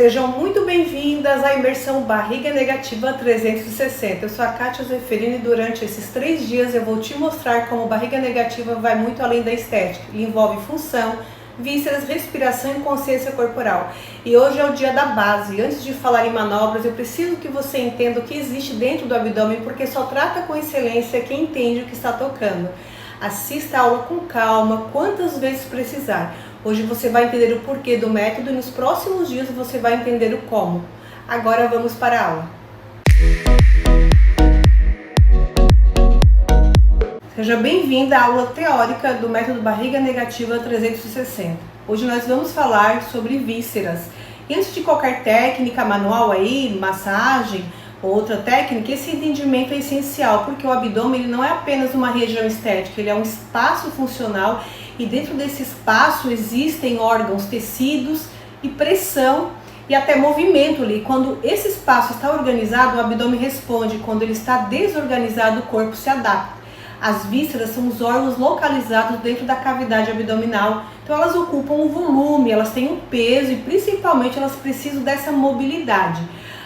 Sejam muito bem-vindas à imersão Barriga Negativa 360. Eu sou a Kátia Zeferino e durante esses 3 dias eu vou te mostrar como barriga negativa vai muito além da estética. Ele envolve função, vísceras, respiração e consciência corporal. E hoje é o dia da base. Antes de falar em manobras, eu preciso que você entenda o que existe dentro do abdômen, porque só trata com excelência quem entende o que está tocando. Assista a aula com calma, quantas vezes precisar. Hoje você vai entender o porquê do método e nos próximos dias você vai entender o como. Agora vamos para a aula. Seja bem-vinda à aula teórica do método Barriga Negativa 360. Hoje nós vamos falar sobre vísceras. E antes de qualquer técnica manual aí, massagem, outra técnica, esse entendimento é essencial, porque o abdômen ele não é apenas uma região estética, ele é um espaço funcional e dentro desse espaço existem órgãos, tecidos e pressão e até movimento ali. Quando esse espaço está organizado, o abdômen responde, quando ele está desorganizado, o corpo se adapta. As vísceras são os órgãos localizados dentro da cavidade abdominal, então elas ocupam um volume, elas têm um peso e principalmente elas precisam dessa mobilidade.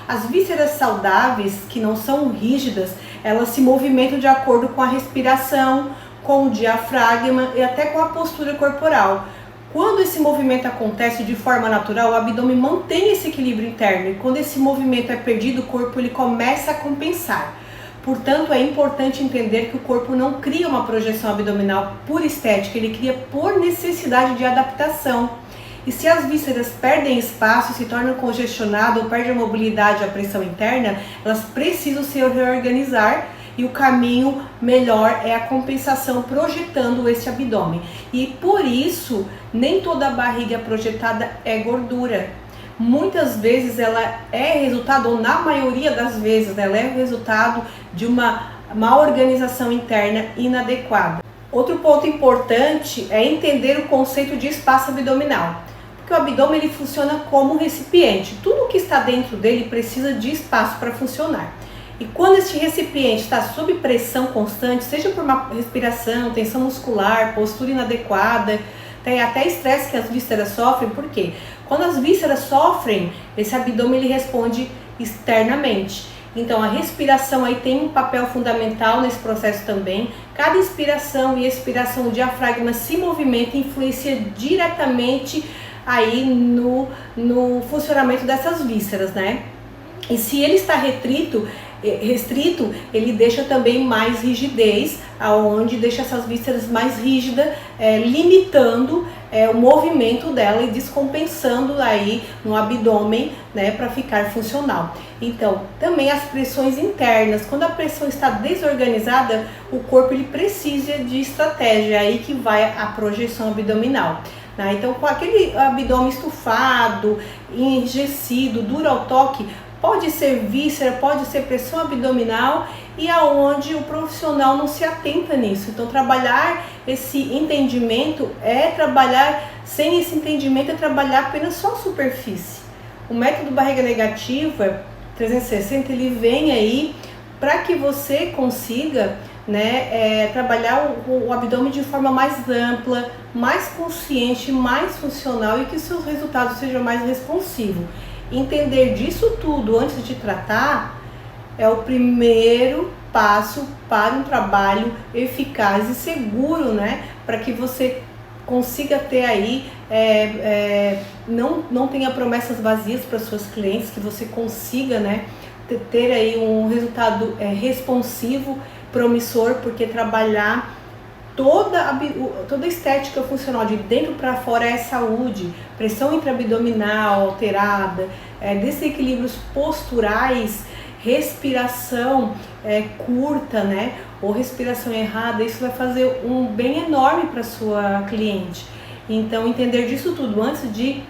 As vísceras saudáveis, que não são rígidas, elas se movimentam de acordo com a respiração, com o diafragma e até com a postura corporal. Quando esse movimento acontece de forma natural, o abdômen mantém esse equilíbrio interno e quando esse movimento é perdido, o corpo ele começa a compensar. Portanto, é importante entender que o corpo não cria uma projeção abdominal por estética, ele cria por necessidade de adaptação. E se as vísceras perdem espaço, se tornam congestionadas ou perdem a mobilidade e a pressão interna, elas precisam se reorganizar e o caminho melhor é a compensação projetando esse abdômen. E por isso, nem toda a barriga projetada é gordura. Muitas vezes ela é resultado, ou na maioria das vezes, ela é resultado de uma má organização interna inadequada. Outro ponto importante é entender o conceito de espaço abdominal. Porque o abdômen ele funciona como um recipiente. Tudo que está dentro dele precisa de espaço para funcionar. E quando este recipiente está sob pressão constante, seja por uma respiração, tensão muscular, postura inadequada, tem até estresse que as vísceras sofrem, por quê? Quando as vísceras sofrem, esse abdômen ele responde externamente. Então a respiração aí tem um papel fundamental nesse processo também. Cada inspiração e expiração, o diafragma se movimenta e influencia diretamente aí no funcionamento dessas vísceras, né? E se ele está restrito, ele deixa também mais rigidez, aonde deixa essas vísceras mais rígidas, limitando o movimento dela e descompensando aí no abdômen, né, para ficar funcional. Então, também as pressões internas, quando a pressão está desorganizada, o corpo ele precisa de estratégia, é aí que vai a projeção abdominal. Né? Então, com aquele abdômen estufado, enrijecido, duro ao toque, pode ser víscera, pode ser pressão abdominal e aonde o profissional não se atenta nisso. Então trabalhar esse entendimento sem esse entendimento é trabalhar apenas só a superfície. O método Barriga Negativa 360 ele vem aí para que você consiga, né, trabalhar o abdômen de forma mais ampla, mais consciente, mais funcional e que os seus resultados sejam mais responsivos. Entender disso tudo antes de tratar é o primeiro passo para um trabalho eficaz e seguro, né? Para que você consiga ter aí, não tenha promessas vazias para suas clientes, que você consiga, né, ter aí um resultado responsivo, promissor, porque trabalhar toda a estética funcional de dentro para fora é saúde, pressão intraabdominal alterada, desequilíbrios posturais, respiração curta, né, ou respiração errada, isso vai fazer um bem enorme para sua cliente. Então entender disso tudo antes de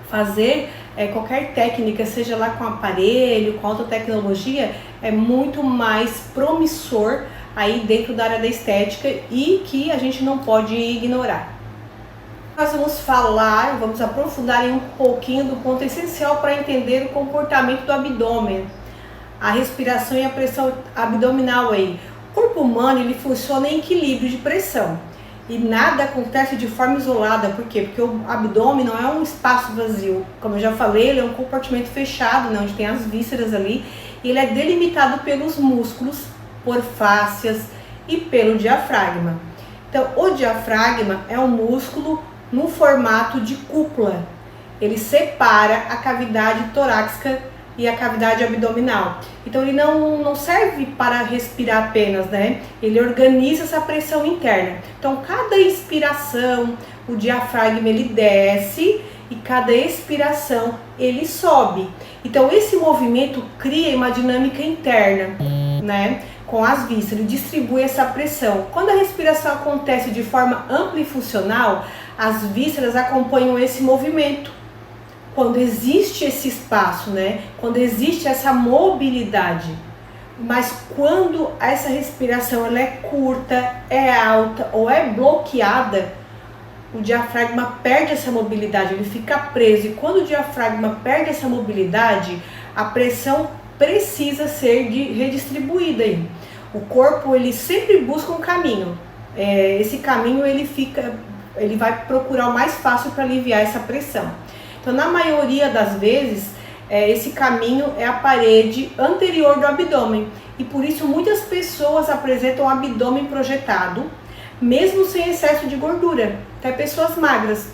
fazer qualquer técnica, seja lá com aparelho, com alta tecnologia, é muito mais promissor aí dentro da área da estética e que a gente não pode ignorar. Nós vamos aprofundar em um pouquinho do ponto essencial para entender o comportamento do abdômen, a respiração e a pressão abdominal aí. O corpo humano ele funciona em equilíbrio de pressão E nada acontece de forma isolada. Por quê? Porque o abdômen não é um espaço vazio. Como eu já falei, ele é um compartimento fechado, né, onde tem as vísceras ali. E ele é delimitado pelos músculos, por fáscias e pelo diafragma. Então, o diafragma é um músculo no formato de cúpula. Ele separa a cavidade torácica e a cavidade abdominal. Então ele não serve para respirar apenas, né? Ele organiza essa pressão interna. Então cada inspiração, o diafragma ele desce e cada expiração ele sobe. Então esse movimento cria uma dinâmica interna, né? Com as vísceras, ele distribui essa pressão. Quando a respiração acontece de forma ampla e funcional, as vísceras acompanham esse movimento. Quando existe esse espaço, né? Quando existe essa mobilidade. Mas quando essa respiração ela é curta, é alta ou é bloqueada, o diafragma perde essa mobilidade, ele fica preso. E quando o diafragma perde essa mobilidade, a pressão precisa ser redistribuída. O corpo ele sempre busca um caminho. Esse caminho ele vai procurar o mais fácil para aliviar essa pressão. Então, na maioria das vezes, esse caminho é a parede anterior do abdômen. E por isso muitas pessoas apresentam o abdômen projetado, mesmo sem excesso de gordura. Até pessoas magras.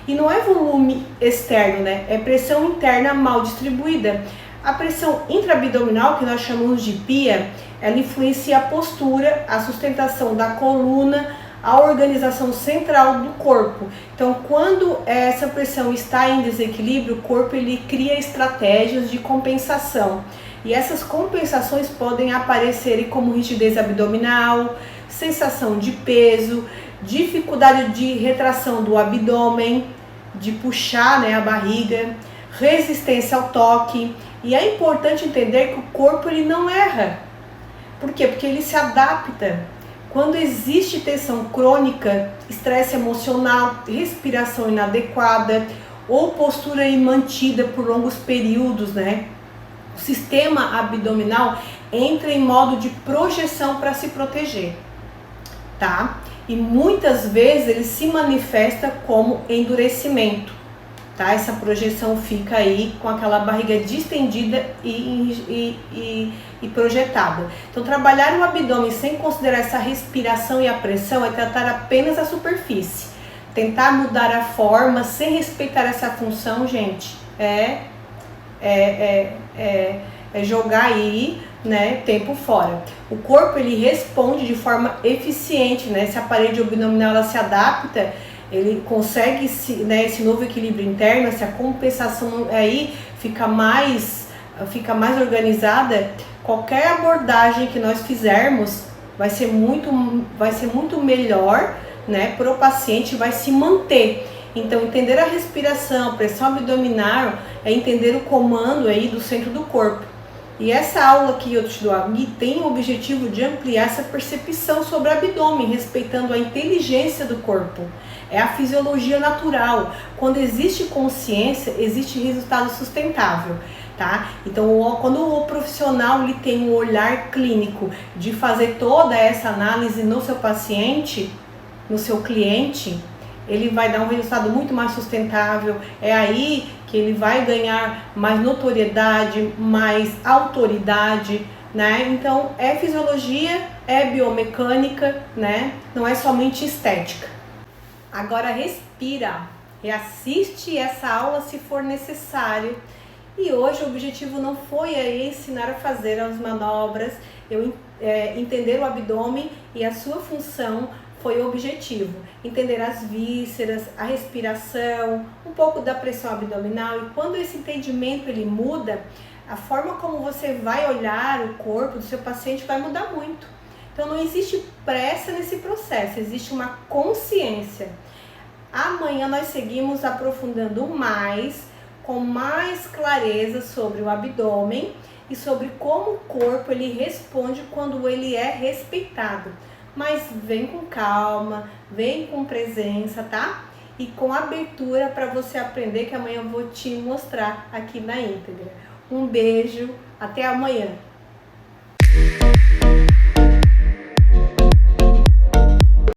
E não é volume externo, né? É pressão interna mal distribuída. A pressão intraabdominal, que nós chamamos de PIA, ela influencia a postura, a sustentação da coluna, a organização central do corpo. Então, quando essa pressão está em desequilíbrio, o corpo ele cria estratégias de compensação. E essas compensações podem aparecer como rigidez abdominal, sensação de peso, dificuldade de retração do abdômen, de puxar, né, a barriga, resistência ao toque. E é importante entender que o corpo ele não erra. Por quê? Porque ele se adapta. Quando existe tensão crônica, estresse emocional, respiração inadequada ou postura mantida por longos períodos, né? O sistema abdominal entra em modo de projeção para se proteger, tá? E muitas vezes ele se manifesta como endurecimento, tá? Essa projeção fica aí com aquela barriga distendida e projetada. Então, trabalhar o abdômen sem considerar essa respiração e a pressão é tratar apenas a superfície. Tentar mudar a forma sem respeitar essa função, gente, é jogar aí, né, tempo fora. O corpo ele responde de forma eficiente, né? Se a parede abdominal ela se adapta, ele consegue esse novo equilíbrio interno, se a compensação aí fica mais organizada, qualquer abordagem que nós fizermos vai ser muito melhor, né, para o paciente, vai se manter. Então, entender a respiração, pressão abdominal, é entender o comando aí do centro do corpo. E essa aula que eu te dou aqui tem o objetivo de ampliar essa percepção sobre o abdômen, respeitando a inteligência do corpo. É a fisiologia natural. Quando existe consciência, existe resultado sustentável, tá? Então, quando o profissional ele tem um olhar clínico de fazer toda essa análise no seu paciente, no seu cliente, ele vai dar um resultado muito mais sustentável. É aí que ele vai ganhar mais notoriedade, mais autoridade, né? Então, é fisiologia, é biomecânica, né? Não é somente estética. Agora respira, reassiste essa aula se for necessário. E hoje o objetivo não foi ensinar a fazer as manobras, entender o abdômen e a sua função foi o objetivo. Entender as vísceras, a respiração, um pouco da pressão abdominal. E quando esse entendimento ele muda, a forma como você vai olhar o corpo do seu paciente vai mudar muito. Então não existe pressa nesse processo, existe uma consciência. Amanhã nós seguimos aprofundando mais, com mais clareza sobre o abdômen e sobre como o corpo ele responde quando ele é respeitado. Mas vem com calma, vem com presença, tá? E com abertura para você aprender, que amanhã eu vou te mostrar aqui na íntegra. Um beijo, até amanhã!